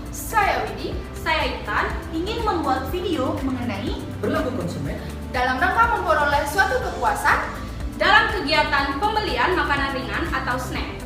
Saya Widi, Saya Intan ingin membuat video mengenai Perilaku konsumen dalam rangka memperoleh suatu kepuasan dalam kegiatan pembelian makanan ringan atau snack.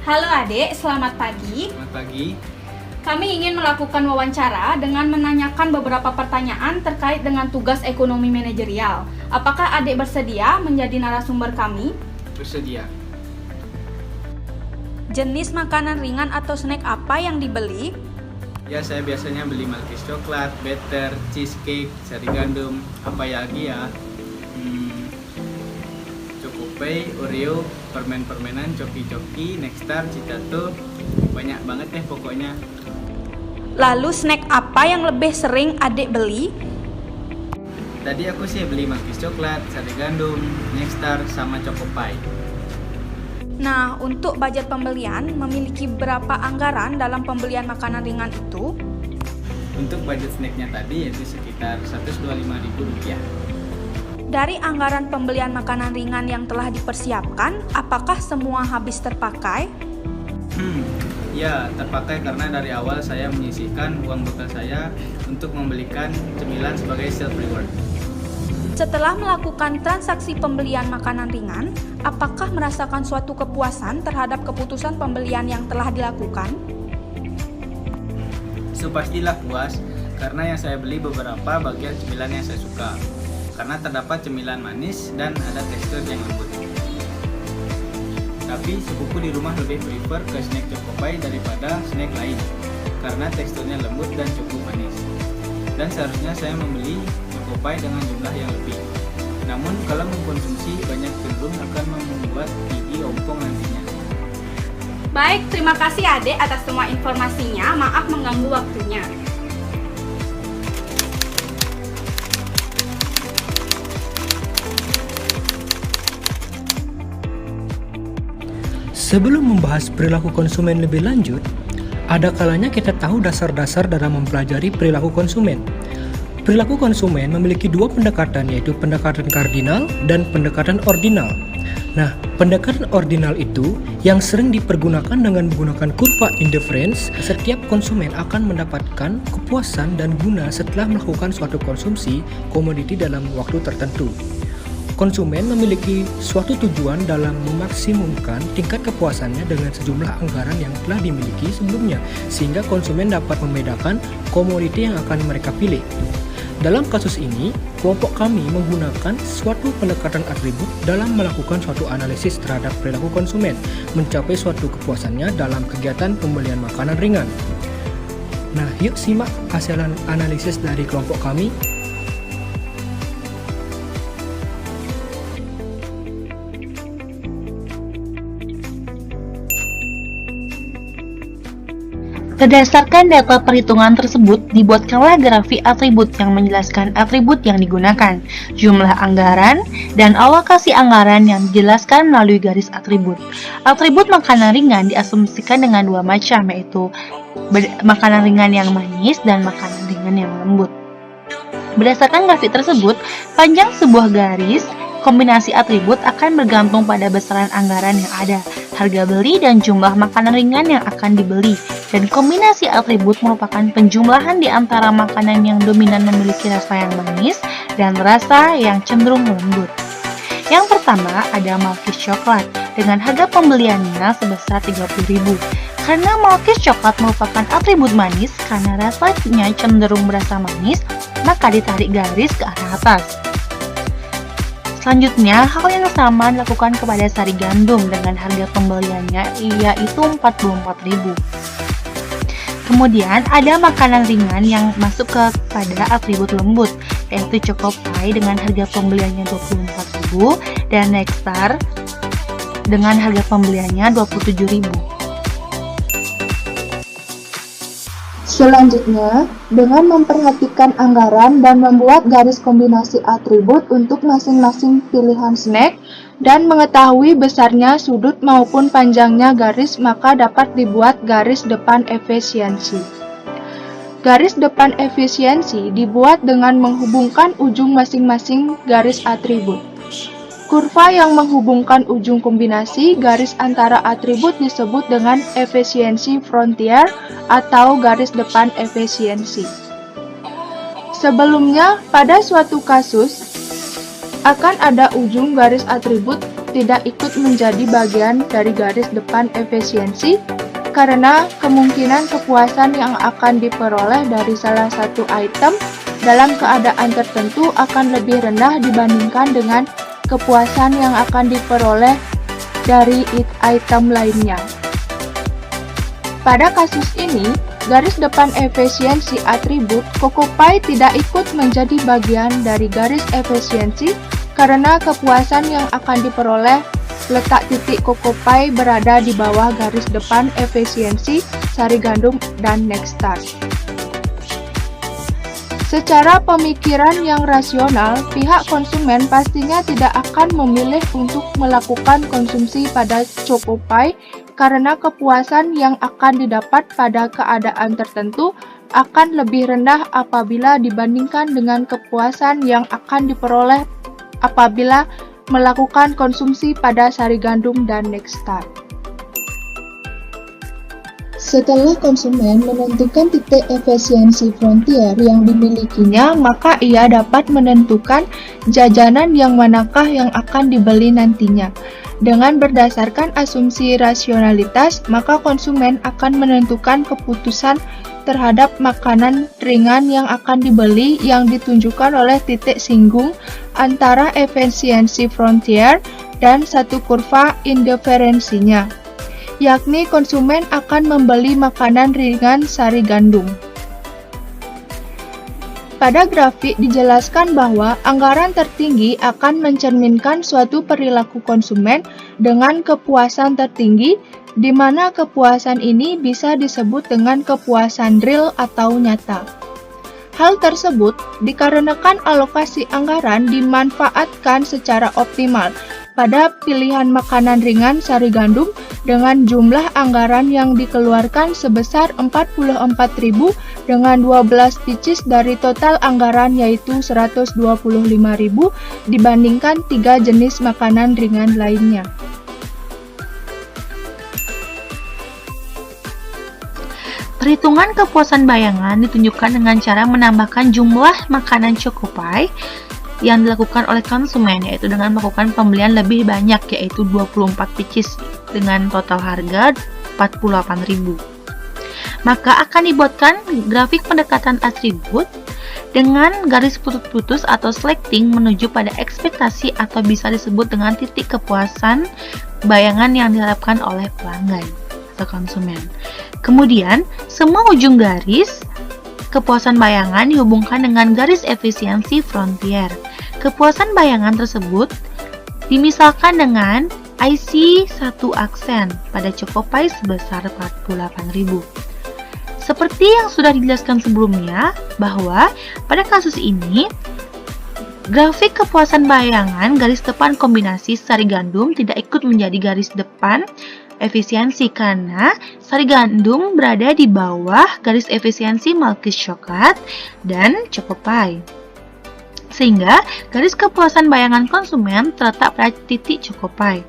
Halo adik, selamat pagi. Selamat pagi. Kami ingin melakukan wawancara dengan menanyakan beberapa pertanyaan terkait dengan tugas ekonomi manajerial. Apakah adik bersedia menjadi narasumber kami? Bersedia. Jenis makanan ringan atau snack apa yang dibeli? Ya, saya biasanya beli Malkis coklat, better, cheesecake, sari gandum, apa lagi ya? Chocopay, Oreo, permen-permenan, coki-coki, Nexstar, Citato, banyak banget deh pokoknya. Lalu snack apa yang lebih sering adik beli? Tadi aku sih beli Malkis coklat, sari gandum, Nexstar, sama Chocopay. Nah, untuk budget pembelian, memiliki berapa anggaran dalam pembelian makanan ringan itu? Untuk budget snacknya tadi yaitu sekitar Rp125.000. Dari anggaran pembelian makanan ringan yang telah dipersiapkan, apakah semua habis terpakai? Ya, terpakai karena dari awal saya menyisihkan uang bekal saya untuk membelikan cemilan sebagai self reward. Setelah melakukan transaksi pembelian makanan ringan, apakah merasakan suatu kepuasan terhadap keputusan pembelian yang telah dilakukan? So pastilah puas karena yang saya beli beberapa bagian cemilan yang saya suka. Karena terdapat cemilan manis dan ada tekstur yang lembut. Tapi sepupu di rumah lebih prefer ke snack Chocopay daripada snack lain karena teksturnya lembut dan cukup manis. Dan seharusnya saya membeli Chocopay dengan jumlah yang lebih. Namun kalau mengkonsumsi banyak cenderung akan membuat gigi ompong nantinya. Baik, terima kasih adik atas semua informasinya. Maaf mengganggu waktunya. Sebelum membahas perilaku konsumen lebih lanjut, ada kalanya kita tahu dasar-dasar dalam mempelajari perilaku konsumen. Perilaku konsumen memiliki dua pendekatan, yaitu pendekatan kardinal dan pendekatan ordinal. Nah, pendekatan ordinal itu yang sering dipergunakan dengan menggunakan kurva indifference. Setiap konsumen akan mendapatkan kepuasan dan guna setelah melakukan suatu konsumsi komoditi dalam waktu tertentu. Konsumen memiliki suatu tujuan dalam memaksimumkan tingkat kepuasannya dengan sejumlah anggaran yang telah dimiliki sebelumnya, sehingga konsumen dapat membedakan komoditi yang akan mereka pilih. Dalam kasus ini, kelompok kami menggunakan suatu pendekatan atribut dalam melakukan suatu analisis terhadap perilaku konsumen, mencapai suatu kepuasannya dalam kegiatan pembelian makanan ringan. Nah, yuk simak hasil analisis dari kelompok kami. Berdasarkan data perhitungan tersebut, dibuatkanlah grafik atribut yang menjelaskan atribut yang digunakan, jumlah anggaran, dan alokasi anggaran yang dijelaskan melalui garis atribut. Atribut makanan ringan diasumsikan dengan dua macam, yaitu makanan ringan yang manis dan makanan ringan yang lembut. Berdasarkan grafik tersebut, panjang sebuah garis kombinasi atribut akan bergantung pada besaran anggaran yang ada, harga beli dan jumlah makanan ringan yang akan dibeli. Dan kombinasi atribut merupakan penjumlahan di antara makanan yang dominan memiliki rasa yang manis dan rasa yang cenderung lembut. Yang pertama ada Malkis coklat dengan harga pembeliannya sebesar 30.000. Karena Malkis coklat merupakan atribut manis karena rasanya cenderung berasa manis, maka ditarik garis ke arah atas. Selanjutnya, hal yang sama dilakukan kepada sari gandum dengan harga pembeliannya yaitu 44.000. Kemudian ada makanan ringan yang masuk kepada atribut lembut, yaitu Choco Pie dengan harga pembeliannya 24.000 dan Nexstar dengan harga pembeliannya 27.000. Selanjutnya, dengan memperhatikan anggaran dan membuat garis kombinasi atribut untuk masing-masing pilihan snack dan mengetahui besarnya sudut maupun panjangnya garis, maka dapat dibuat garis depan efisiensi. Garis depan efisiensi dibuat dengan menghubungkan ujung masing-masing garis atribut. Kurva yang menghubungkan ujung kombinasi garis antara atribut disebut dengan efisiensi frontier atau garis depan efisiensi. Sebelumnya, pada suatu kasus, akan ada ujung garis atribut tidak ikut menjadi bagian dari garis depan efisiensi karena kemungkinan kepuasan yang akan diperoleh dari salah satu item dalam keadaan tertentu akan lebih rendah dibandingkan dengan kepuasan yang akan diperoleh dari item lainnya. Pada kasus ini, garis depan efisiensi atribut Choco Pie tidak ikut menjadi bagian dari garis efisiensi karena kepuasan yang akan diperoleh letak titik Choco Pie berada di bawah garis depan efisiensi sari gandum dan Nexstar. Secara pemikiran yang rasional, pihak konsumen pastinya tidak akan memilih untuk melakukan konsumsi pada Choco Pie karena kepuasan yang akan didapat pada keadaan tertentu akan lebih rendah apabila dibandingkan dengan kepuasan yang akan diperoleh apabila melakukan konsumsi pada sari gandum dan Nexstar. Setelah konsumen menentukan titik efisiensi frontier yang dimilikinya, maka ia dapat menentukan jajanan yang manakah yang akan dibeli nantinya. Dengan berdasarkan asumsi rasionalitas, maka konsumen akan menentukan keputusan terhadap makanan ringan yang akan dibeli yang ditunjukkan oleh titik singgung antara efisiensi frontier dan satu kurva indiferensinya, yakni konsumen akan membeli makanan ringan sari gandum. Pada grafik dijelaskan bahwa anggaran tertinggi akan mencerminkan suatu perilaku konsumen dengan kepuasan tertinggi, di mana kepuasan ini bisa disebut dengan kepuasan real atau nyata. Hal tersebut dikarenakan alokasi anggaran dimanfaatkan secara optimal pada pilihan makanan ringan sari gandum dengan jumlah anggaran yang dikeluarkan sebesar 44.000 dengan 12 pieces dari total anggaran yaitu 125.000 dibandingkan 3 jenis makanan ringan lainnya. Perhitungan kepuasan bayangan ditunjukkan dengan cara menambahkan jumlah makanan Choco Pie yang dilakukan oleh konsumen, yaitu dengan melakukan pembelian lebih banyak, yaitu 24 pieces dengan total harga 48.000. Maka akan dibuatkan grafik pendekatan atribut dengan garis putus-putus atau slacking menuju pada ekspektasi atau bisa disebut dengan titik kepuasan bayangan yang diharapkan oleh pelanggan atau konsumen. Kemudian, semua ujung garis kepuasan bayangan dihubungkan dengan garis efisiensi frontier. Kepuasan bayangan tersebut dimisalkan dengan IC 1 aksen pada Choco Pie sebesar 48.000. Seperti yang sudah dijelaskan sebelumnya, bahwa pada kasus ini grafik kepuasan bayangan garis depan kombinasi sari gandum tidak ikut menjadi garis depan efisiensi karena sari gandum berada di bawah garis efisiensi Malkis coklat dan Choco Pie. sehingga garis kepuasan bayangan konsumen terletak pada titik Chocopie.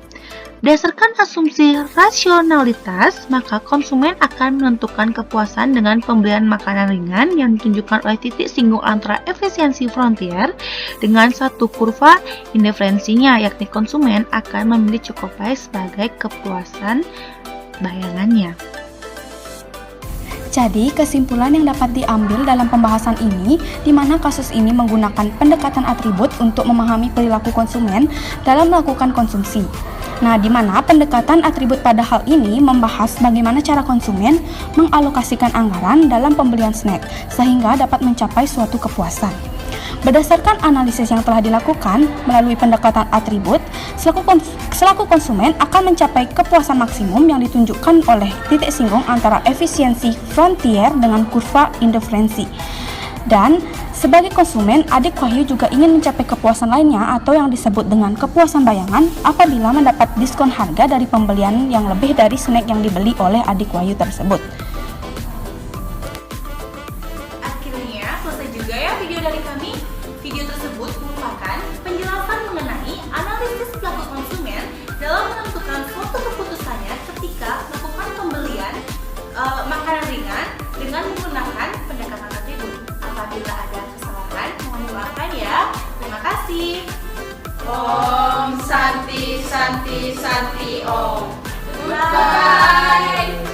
Berdasarkan asumsi rasionalitas, maka konsumen akan menentukan kepuasan dengan pemberian makanan ringan yang ditunjukkan oleh titik singgung antara efisiensi frontier dengan satu kurva indiferensinya, yakni konsumen akan memilih Chocopie sebagai kepuasan bayangannya. Jadi, kesimpulan yang dapat diambil dalam pembahasan ini, di mana kasus ini menggunakan pendekatan atribut untuk memahami perilaku konsumen dalam melakukan konsumsi. Nah, di mana pendekatan atribut pada hal ini membahas bagaimana cara konsumen mengalokasikan anggaran dalam pembelian snack, sehingga dapat mencapai suatu kepuasan. Berdasarkan analisis yang telah dilakukan melalui pendekatan atribut, selaku konsumen akan mencapai kepuasan maksimum yang ditunjukkan oleh titik singgung antara efisiensi frontier dengan kurva indiferensi. Dan sebagai konsumen, Adik Wahyu juga ingin mencapai kepuasan lainnya atau yang disebut dengan kepuasan bayangan apabila mendapat diskon harga dari pembelian yang lebih dari snack yang dibeli oleh Adik Wahyu tersebut. Akhirnya selesai juga ya video dari kami. Video tersebut merupakan penjelasan mengenai analisis perilaku konsumen dalam menentukan suatu keputusannya ketika melakukan pembelian makanan ringan dengan menggunakan pendekatan atribut. Apabila ada kesalahan, mohon dimaafkan ya. Terima kasih. Om Santi Santi Santi Om. Goodbye.